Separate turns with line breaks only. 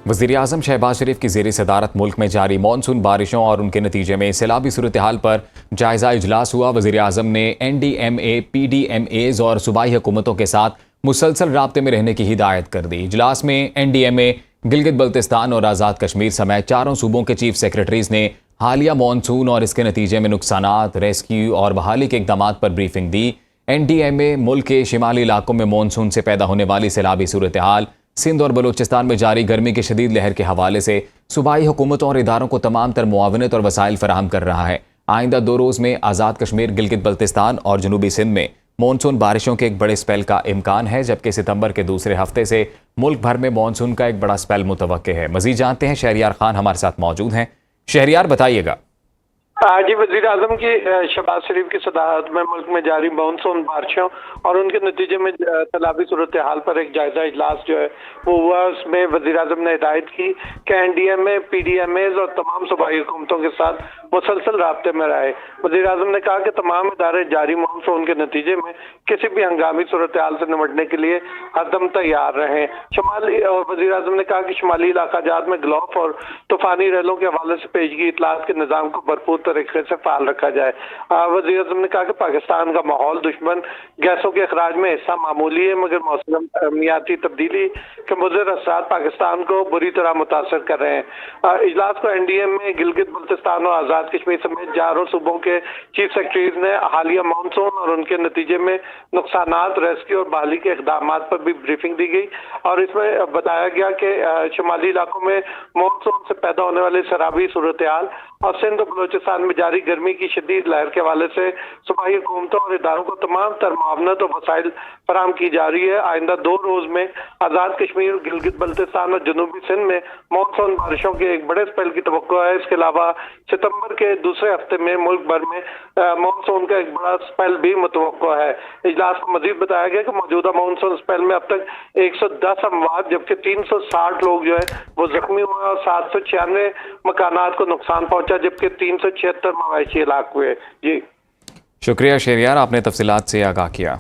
वज़ीर-ए-आज़म शहबाज शरीफ की ज़ेर सदारत मुल्क में जारी मानसून बारिशों और उनके नतीजे में सैलाबी सूरत-ए-हाल पर जायज़ा इजलास हुआ। वज़ीर-ए-आज़म ने NDMA, PDMAs और सूबाई हुकूमतों के साथ मुसलसल राब्ते में रहने की हिदायत कर दी। इजलास में NDMA, गिलगित बल्तिस्तान और आज़ाद कश्मीर समेत चारों सूबों के चीफ सेक्रेटरीज ने हालिया मानसून और इसके नतीजे में नुकसानात, रेस्क्यू और बहाली के इक़दामात पर ब्रीफिंग दी। NDMA मुल्क के शिमाली इलाकों में मानसून से पैदा होने वाली सैलाबी सूरत-ए-हाल, सिंध और बलूचिस्तान में जारी गर्मी की शदीद लहर के हवाले से सूबाई हुकूमतों और इदारों को तमाम तर मुआवनत और वसाइल फराहम कर रहा है। आइंदा 2 रोज़ में आज़ाद कश्मीर, गिलगित बल्तिस्तान और जनूबी सिंध में मानसून बारिशों के एक बड़े स्पेल का इम्कान है, जबकि सितंबर के दूसरे हफ्ते से मुल्क भर में मानसून का एक बड़ा स्पेल मुतवक्के है। मज़ीद जानते हैं, शहरियार खान हमारे साथ मौजूद हैं। शहरियार, बताइएगा।
जी, वज़ीर-ए-आज़म की शहबाज शरीफ की सदारत में मुल्क में जारी मानसून बारिशों और उनके नतीजे में सैलाबी सूरत हाल पर एक जायजा इजलास जो है वो हुआ। उसमें वज़ीर-ए-आज़म ने हिदायत की कि NDMA, PDMAs और तमाम सूबाई हुकूमतों के साथ मुसलसल राब्ते में रहे। वज़ीर-ए-आज़म ने कहा कि तमाम इदारे जारी मानसून के नतीजे में किसी भी हंगामी सूरत हाल से निपटने के लिए हरदम तैयार रहें। वज़ीर-ए-आज़म ने कहा कि शुमाली इलाका जात में ग्लोफ और तूफानी रेलों के हवाले से पेशगी इतलात के निज़ाम को भरपूर तरीके से फाल रखा जाए। वज़ीर-ए-आज़म ने कहा कि पाकिस्तान का माहौल दुश्मन गैसों के अखराज में हिस्सा मामूली है, मगर मौसमियाती तब्दीली के मुज़र असरात पाकिस्तान को बुरी तरह मुतासर कर रहे हैं। इजलास को NDMA, गिलगित बल्तिस्तान और आज़ाद कश्मीर समेत चारों सूबों के चीफ सेक्रेटरीज ने हालिया मानसून और उनके नतीजे में नुकसानात, रेस्क्यू और बहाली के इक़दामात पर भी ब्रीफिंग दी गई और इसमें बताया गया कि शुमाली इलाकों में मानसून से पैदा होने वाले सैलाबी सूरत हाल और सिंध और बलूचिस्तान में जारी गर्मी की शदीद लहर के हवाले से सूबाई हुकूमतों और इदारों को तमाम तर मुआवनत और वसाइल फराहम की जा रही है। आइंदा 2 रोज में आज़ाद कश्मीर, गिलगित बल्तिस्तान और जनूबी सिंध में मानसून बारिशों के एक बड़े स्पेल की तवक्को है। इसके अलावा सितंबर के दूसरे हफ्ते में मुल्क भर में मानसून का एक बड़ा स्पेल भी मुतवक्को है। इजलास को मजीद बताया गया कि मौजूदा मानसून स्पेल में अब तक 110 अमवात जबकि 360 लोग जो है वो जख्मी हुए और 796 मकानात को नुकसान पहुंचा, जबकि 376 मवेशी हलाक हुए। जी
शुक्रिया शहरियार, आपने तफसीलात से आगाह किया।